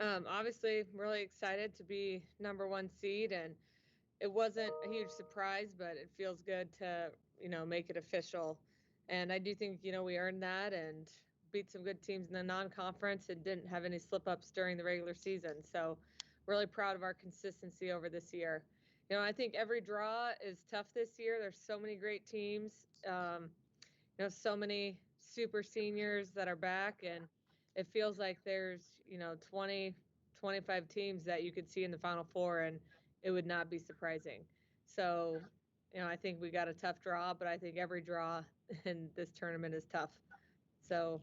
Obviously, really excited to be #1 seed, and it wasn't a huge surprise, but it feels good to, make it official. And I do think, we earned that and beat some good teams in the non-conference and didn't have any slip-ups during the regular season. So really proud of our consistency over this year. I think every draw is tough this year. There's so many great teams, so many super seniors that are back, and it feels like there's, 20, 25 teams that you could see in the Final Four, and it would not be surprising. So, I think we got a tough draw, but I think every draw in this tournament is tough. So,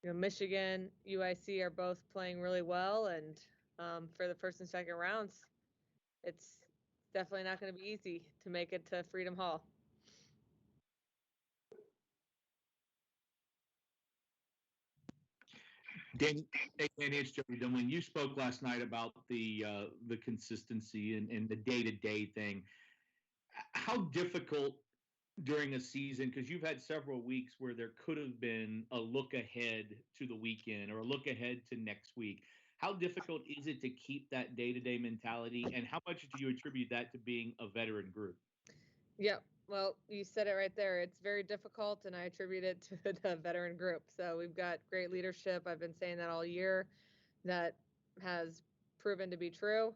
Michigan, UIC are both playing really well, and for the first and second rounds, it's definitely not going to be easy to make it to Freedom Hall. Dani, it's Joey Dunn. When you spoke last night about the consistency and the day-to-day thing, how difficult during a season, because you've had several weeks where there could have been a look ahead to the weekend or a look ahead to next week. How difficult is it to keep that day-to-day mentality, and how much do you attribute that to being a veteran group? Yeah, well, you said it right there. It's very difficult, and I attribute it to the veteran group. So we've got great leadership. I've been saying that all year. That has proven to be true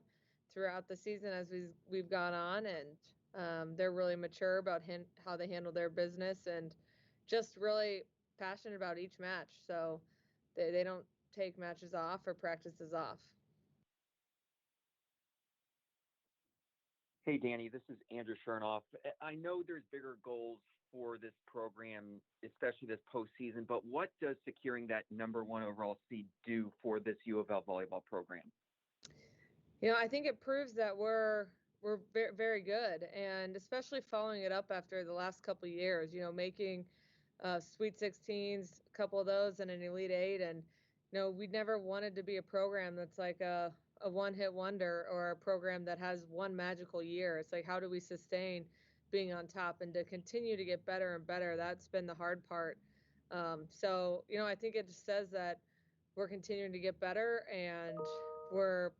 throughout the season as we've gone on, and they're really mature about how they handle their business and just really passionate about each match. So they don't take matches off or practices off. Hey, Dani, this is Andrew Chernoff. I know there's bigger goals for this program, especially this postseason, but what does securing that #1 overall seed do for this U of L volleyball program? I think it proves that we're very, very good, and especially following it up after the last couple of years, making Sweet 16s, a couple of those, and an Elite Eight. And, we never wanted to be a program that's like a one-hit wonder or a program that has one magical year. It's like, how do we sustain being on top and to continue to get better and better? That's been the hard part. So, I think it just says that we're continuing to get better, and we're,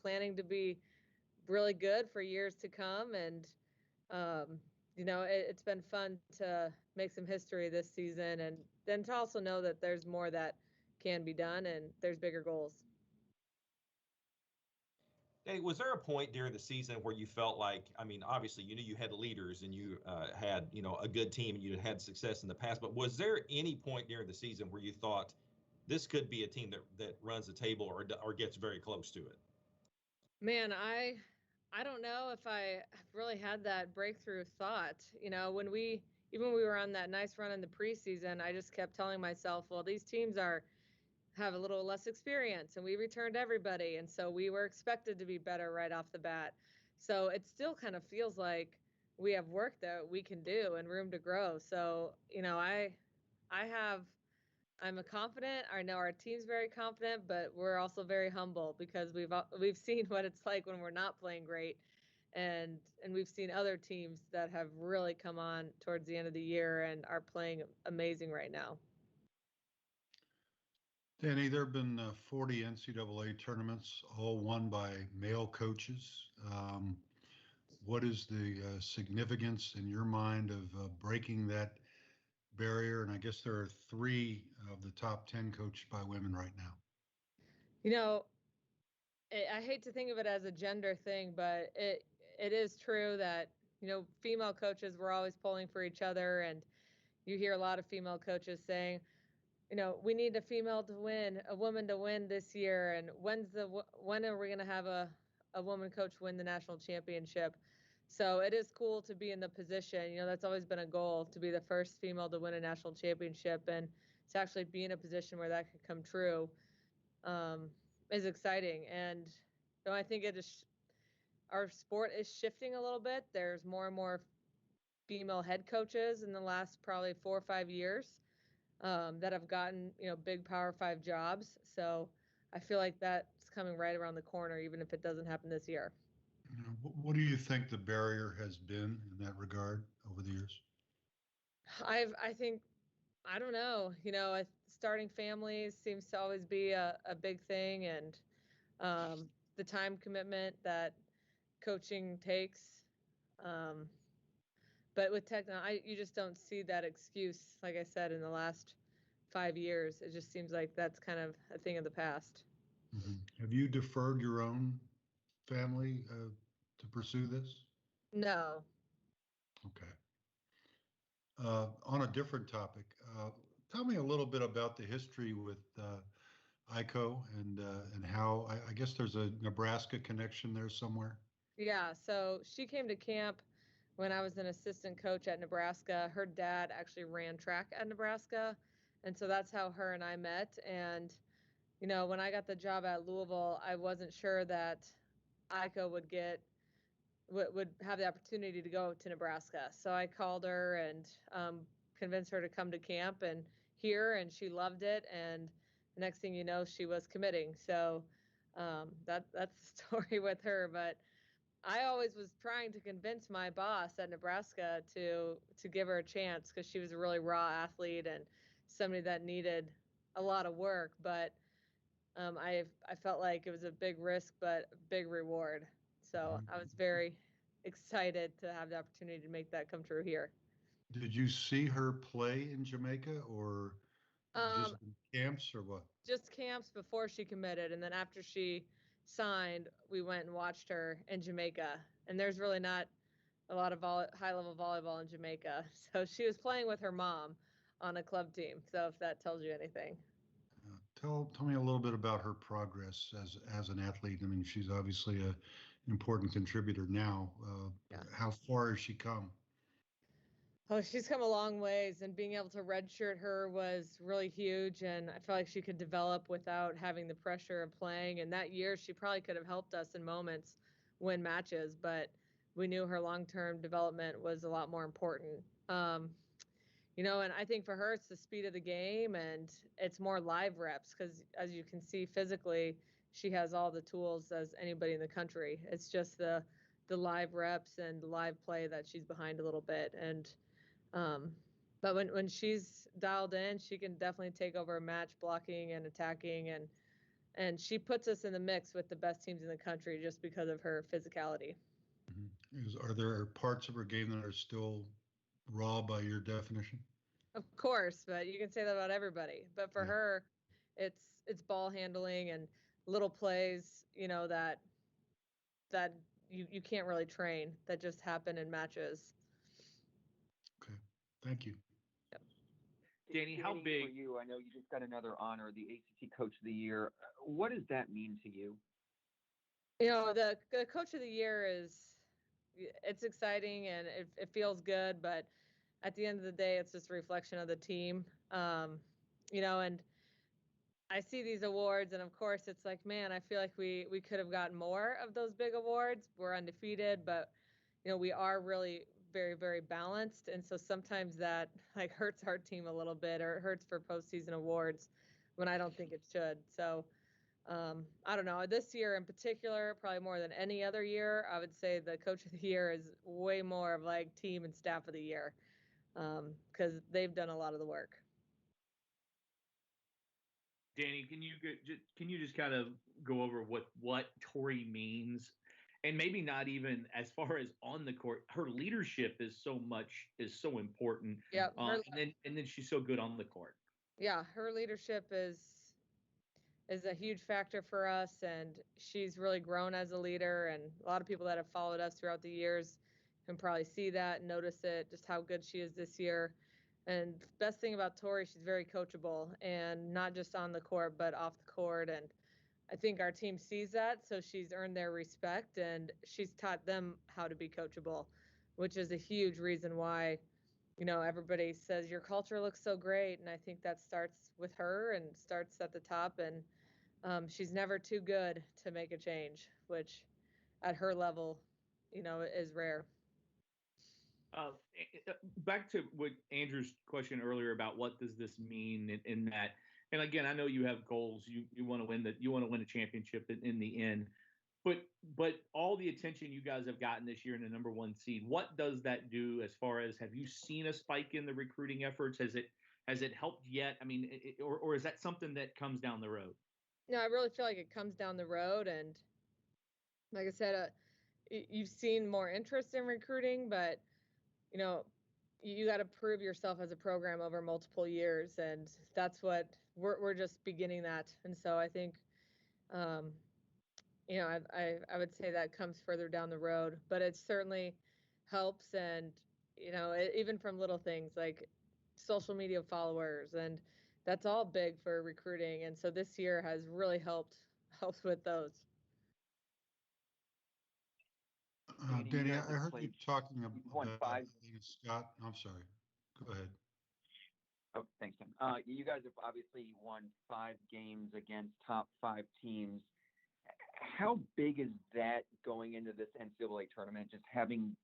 planning to be really good for years to come. And, it's been fun to make some history this season, and then to also know that there's more that can be done and there's bigger goals. Hey, was there a point during the season where you felt like, I mean, obviously, you had leaders and you had, a good team and you had success in the past, but was there any point during the season where you thought this could be a team that runs the table or gets very close to it? Man, I don't know if I really had that breakthrough thought. When we were on that nice run in the preseason, I just kept telling myself, well, these teams have a little less experience, and we returned everybody, and so we were expected to be better right off the bat. So it still kind of feels like we have work that we can do and room to grow. So, I'm confident. I know our team's very confident, but we're also very humble because we've seen what it's like when we're not playing great, and we've seen other teams that have really come on towards the end of the year and are playing amazing right now. Dani, there have been 40 NCAA tournaments, all won by male coaches. What is the significance in your mind of breaking that barrier? And I guess there are 3 of the top 10 coached by women right now. I hate to think of it as a gender thing, but it is true that, female coaches were always pulling for each other, and you hear a lot of female coaches saying, we need a female to win, a woman to win this year, and when are we going to have a woman coach win the national championship? So it is cool to be in the position. That's always been a goal, to be the first female to win a national championship, and to actually be in a position where that could come true is exciting. And I think our sport is shifting a little bit. There's more and more female head coaches in the last probably 4 or 5 years that have gotten, big Power 5 jobs. So I feel like that's coming right around the corner, even if it doesn't happen this year. What do you think the barrier has been in that regard over the years? I think I don't know. Starting families seems to always be a big thing, and the time commitment that coaching takes. Um, but with technology, you just don't see that excuse. Like I said, in the last 5 years, it just seems like that's kind of a thing of the past. Have you deferred your own family to pursue this? No. Okay. On a different topic, tell me a little bit about the history with Aiko and how I guess there's a Nebraska connection there somewhere. Yeah, so she came to camp when I was an assistant coach at Nebraska. Her dad actually ran track at Nebraska, and so that's how her and I met. And when I got the job at Louisville, I wasn't sure that Aiko would have the opportunity to go to Nebraska. So I called her and convinced her to come to camp and and she loved it. And the next thing you know, she was committing. So that's the story with her. But I always was trying to convince my boss at Nebraska to give her a chance because she was a really raw athlete and somebody that needed a lot of work. But I felt like it was a big risk, but a big reward. So I was very excited to have the opportunity to make that come true here. Did you see her play in Jamaica or just in camps or what? Just camps before she committed. And then after she signed, we went and watched her in Jamaica. And there's really not a lot of high-level volleyball in Jamaica. So she was playing with her mom on a club team. So if that tells you anything. Tell me a little bit about her progress as an athlete. I mean, she's obviously an important contributor now. Yeah. How far has she come? Oh, she's come a long ways, and being able to redshirt her was really huge. And I felt like she could develop without having the pressure of playing. And that year, she probably could have helped us in moments win matches, but we knew her long-term development was a lot more important. And I think for her, it's the speed of the game and it's more live reps because, as you can see physically, she has all the tools as anybody in the country. It's just the live reps and live play that she's behind a little bit. And but when she's dialed in, she can definitely take over a match blocking and attacking, and she puts us in the mix with the best teams in the country just because of her physicality. Are there parts of her game that are still raw by your definition? Of course, but you can say that about everybody. But for her, it's ball handling and little plays, that you can't really train, that just happen in matches. Okay, thank you. Yep. Dani, how big for you? I know you just got another honor, the ACC Coach of the Year. What does that mean to you? The Coach of the Year it's exciting and it feels good, but at the end of the day, it's just a reflection of the team. And I see these awards, and of course, it's like, man, I feel like we could have gotten more of those big awards. We're undefeated, but we are really very, very balanced, and so sometimes that hurts our team a little bit, or it hurts for postseason awards when I don't think it should. So I don't know. This year in particular, probably more than any other year, I would say the Coach of the Year is way more of like team and staff of the year. Because they've done a lot of the work. Dani, can you just kind of go over what Tori means, and maybe not even as far as on the court, her leadership is so important. Yeah, and then she's so good on the court. Yeah, her leadership is a huge factor for us, and she's really grown as a leader. And a lot of people that have followed us throughout the years can probably see that, notice it, just how good she is this year. And the best thing about Tori, she's very coachable, and not just on the court, but off the court. And I think our team sees that, so she's earned their respect, and she's taught them how to be coachable, which is a huge reason why, everybody says your culture looks so great. And I think that starts with her and starts at the top. And she's never too good to make a change, which at her level, is rare. Back to what Andrew's question earlier about what does this mean in that, and again, I know you have goals. You want to win a championship in the end, but all the attention you guys have gotten this year in the number one seed, what does that do as far as, have you seen a spike in the recruiting efforts? Has Has it helped yet? I mean, or is that something that comes down the road? No, I really feel like it comes down the road. And like I said, you've seen more interest in recruiting, but, you know, you got to prove yourself as a program over multiple years. And that's what we're just beginning that. And so I think, you know, I would say that comes further down the road, but it certainly helps. And, you know, even from little things like social media followers, and that's all big for recruiting. And so this year has really helped with those. Dani, I heard you talking won about 5. Scott. I'm sorry. Go ahead. Oh, thanks, Tim. You guys have obviously won 5 games against top 5 teams. How big is that going into this NCAA tournament, just having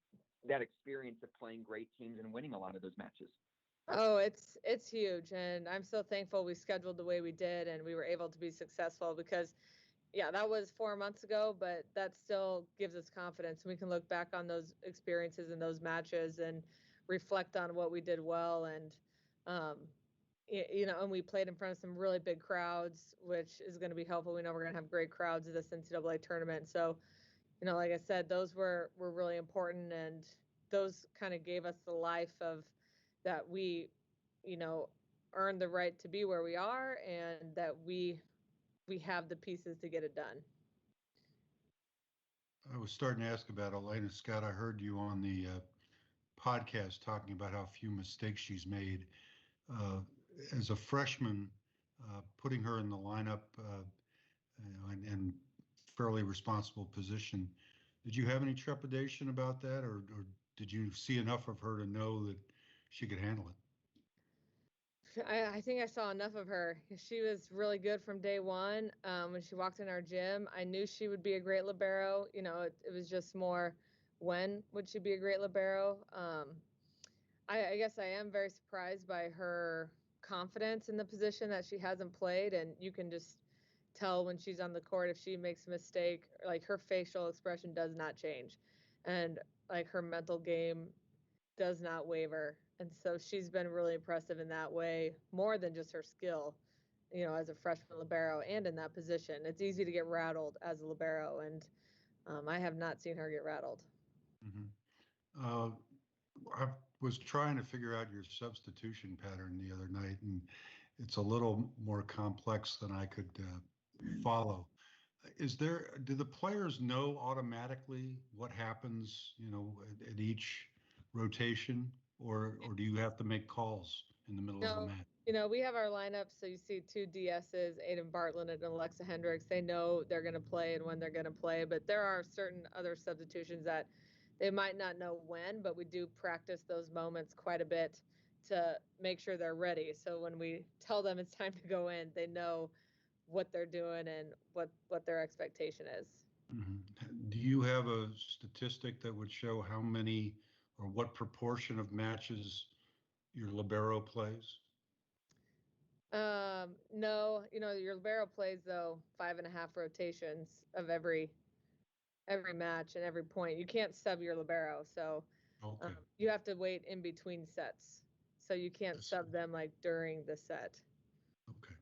that experience of playing great teams and winning a lot of those matches? Oh, it's huge. And I'm so thankful we scheduled the way we did and we were able to be successful because, yeah, that was 4 months ago, but that still gives us confidence. We can look back on those experiences and those matches and reflect on what we did well. And, you know, and we played in front of some really big crowds, which is going to be helpful. We know we're going to have great crowds at this NCAA tournament. So, you know, like I said, those were really important, and those kind of gave us the life of that we, you know, earned the right to be where we are, and that we have the pieces to get it done. I was starting to ask about Elena. Scott, I heard you on the podcast talking about how few mistakes she's made. As a freshman, putting her in the lineup and fairly responsible position, did you have any trepidation about that, or did you see enough of her to know that she could handle it? I think I saw enough of her. She was really good from day one. When she walked in our gym, I knew she would be a great libero. You know, it was just more, when would she be a great libero? I guess I am very surprised by her confidence in the position that she hasn't played, and you can just tell when she's on the court if she makes a mistake, like her facial expression does not change, and like her mental game does not waver. And so she's been really impressive in that way, more than just her skill, you know, as a freshman libero and in that position. It's easy to get rattled as a libero, and I have not seen her get rattled. Mm-hmm. I was trying to figure out your substitution pattern the other night, and it's a little more complex than I could follow. Do the players know automatically what happens, you know, at each rotation, or do you have to make calls in the middle of a match? You know, we have our lineup, so you see 2 DSs, Aiden Bartlett and Alexa Hendricks. They know they're going to play and when they're going to play, but there are certain other substitutions that they might not know when, but we do practice those moments quite a bit to make sure they're ready. So when we tell them it's time to go in, they know what they're doing and what their expectation is. Mm-hmm. Do you have a statistic that would show how many or what proportion of matches your libero plays? No, you know, your libero plays though 5.5 rotations of every match and every point. You can't sub your libero, so Okay. you have to wait in between sets. So you can't sub them like during the set. Okay.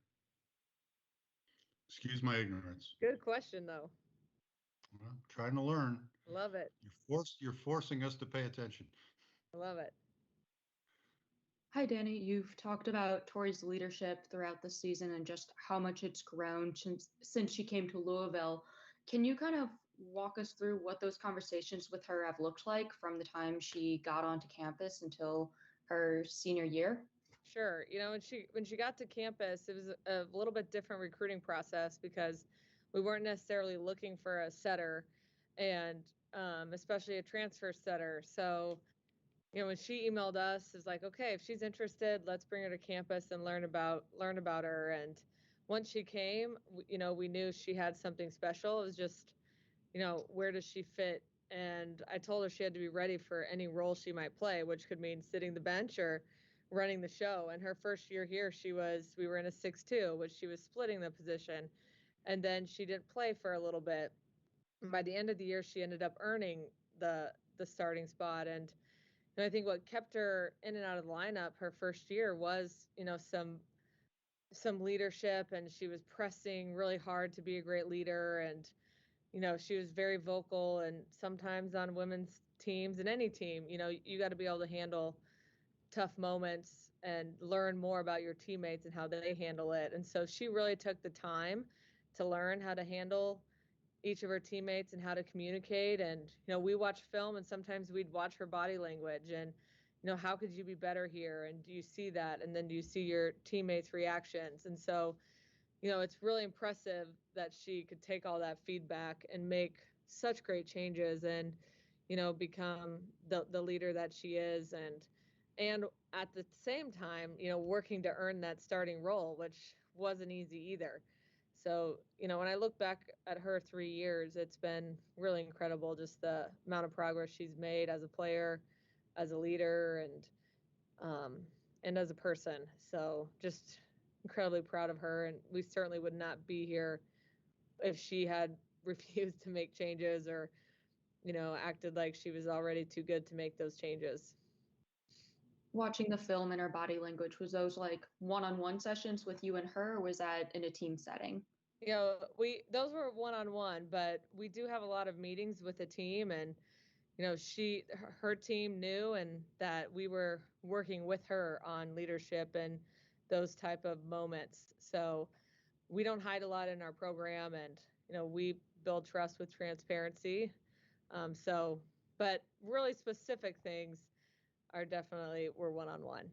Excuse my ignorance. Good question though. Well, trying to learn. Love it. You're forcing us to pay attention. I love it. Hi, Dani. You've talked about Tori's leadership throughout the season and just how much it's grown since she came to Louisville. Can you kind of walk us through what those conversations with her have looked like from the time she got onto campus until her senior year? Sure. You know, when she got to campus, it was a little bit different recruiting process because we weren't necessarily looking for a setter, and especially a transfer setter. So, you know, when she emailed us, it's like, okay, if she's interested, let's bring her to campus and learn about her. And once she came, you know, we knew she had something special. It was just, you know, where does she fit? And I told her she had to be ready for any role she might play, which could mean sitting the bench or running the show. And her first year here, we were in a 6-2, which she was splitting the position. And then she didn't play for a little bit. And by the end of the year, she ended up earning the starting spot. And And I think what kept her in and out of the lineup her first year was, some leadership, and she was pressing really hard to be a great leader. And, she was very vocal, and sometimes on women's teams and any team, you got to be able to handle tough moments and learn more about your teammates and how they handle it. And so she really took the time to learn how to handle each of her teammates and how to communicate. And, we watch film, and sometimes we'd watch her body language and, how could you be better here? And do you see that? And then do you see your teammates' reactions? And so, it's really impressive that she could take all that feedback and make such great changes and, become the leader that she is. And at the same time, working to earn that starting role, which wasn't easy either. So, when I look back at her 3 years, it's been really incredible, just the amount of progress she's made as a player, as a leader, and as a person. So just incredibly proud of her. And we certainly would not be here if she had refused to make changes or, acted like she was already too good to make those changes. Watching the film and her body language, was those like one-on-one sessions with you and her, or was that in a team setting? Those were one-on-one, but we do have a lot of meetings with the team, and her team knew and that we were working with her on leadership and those type of moments. So we don't hide a lot in our program, and we build trust with transparency. But really specific things were one-on-one.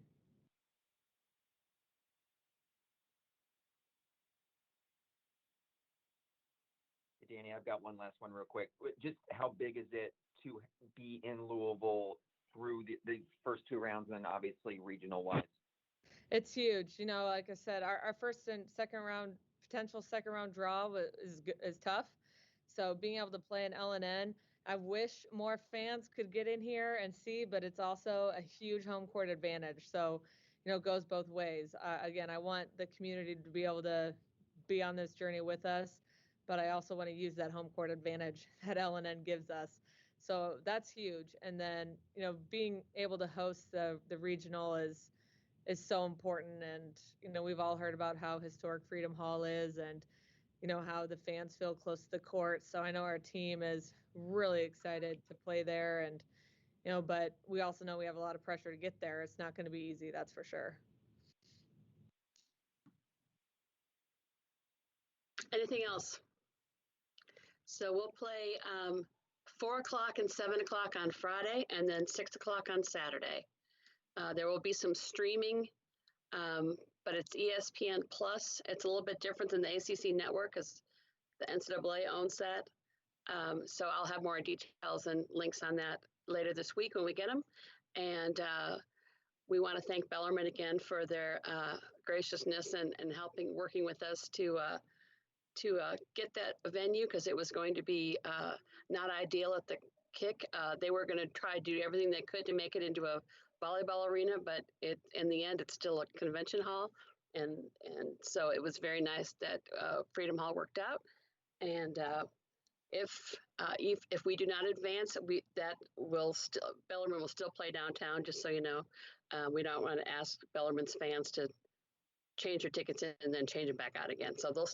Dani, I've got one last one real quick. Just how big is it to be in Louisville through the first 2 rounds and obviously regional wise? It's huge. Like I said, our first and potential second round draw is tough. So being able to play in LNN, I wish more fans could get in here and see, but it's also a huge home court advantage. So, it goes both ways. Again, I want the community to be able to be on this journey with us, but I also want to use that home court advantage that LNN gives us. So that's huge. And then, being able to host the regional is so important. And, we've all heard about how historic Freedom Hall is and, how the fans feel close to the court. So I know our team is really excited to play there. And, but we also know we have a lot of pressure to get there. It's not going to be easy, that's for sure. Anything else? So we'll play 4 o'clock and 7 o'clock on Friday, and then 6 o'clock on Saturday. There will be some streaming, but it's ESPN Plus. It's a little bit different than the ACC network because the NCAA owns that. So I'll have more details and links on that later this week when we get them. And we want to thank Bellarmine again for their graciousness and working with us to get that venue, because it was going to be not ideal at the kick. They were going to try to do everything they could to make it into a volleyball arena, but in the end, it's still a convention hall. And so it was very nice that Freedom Hall worked out. And if we do not advance, Bellarmine will still play downtown, just so you know. We don't want to ask Bellarmine's fans to change their tickets in and then change them back out again. So they'll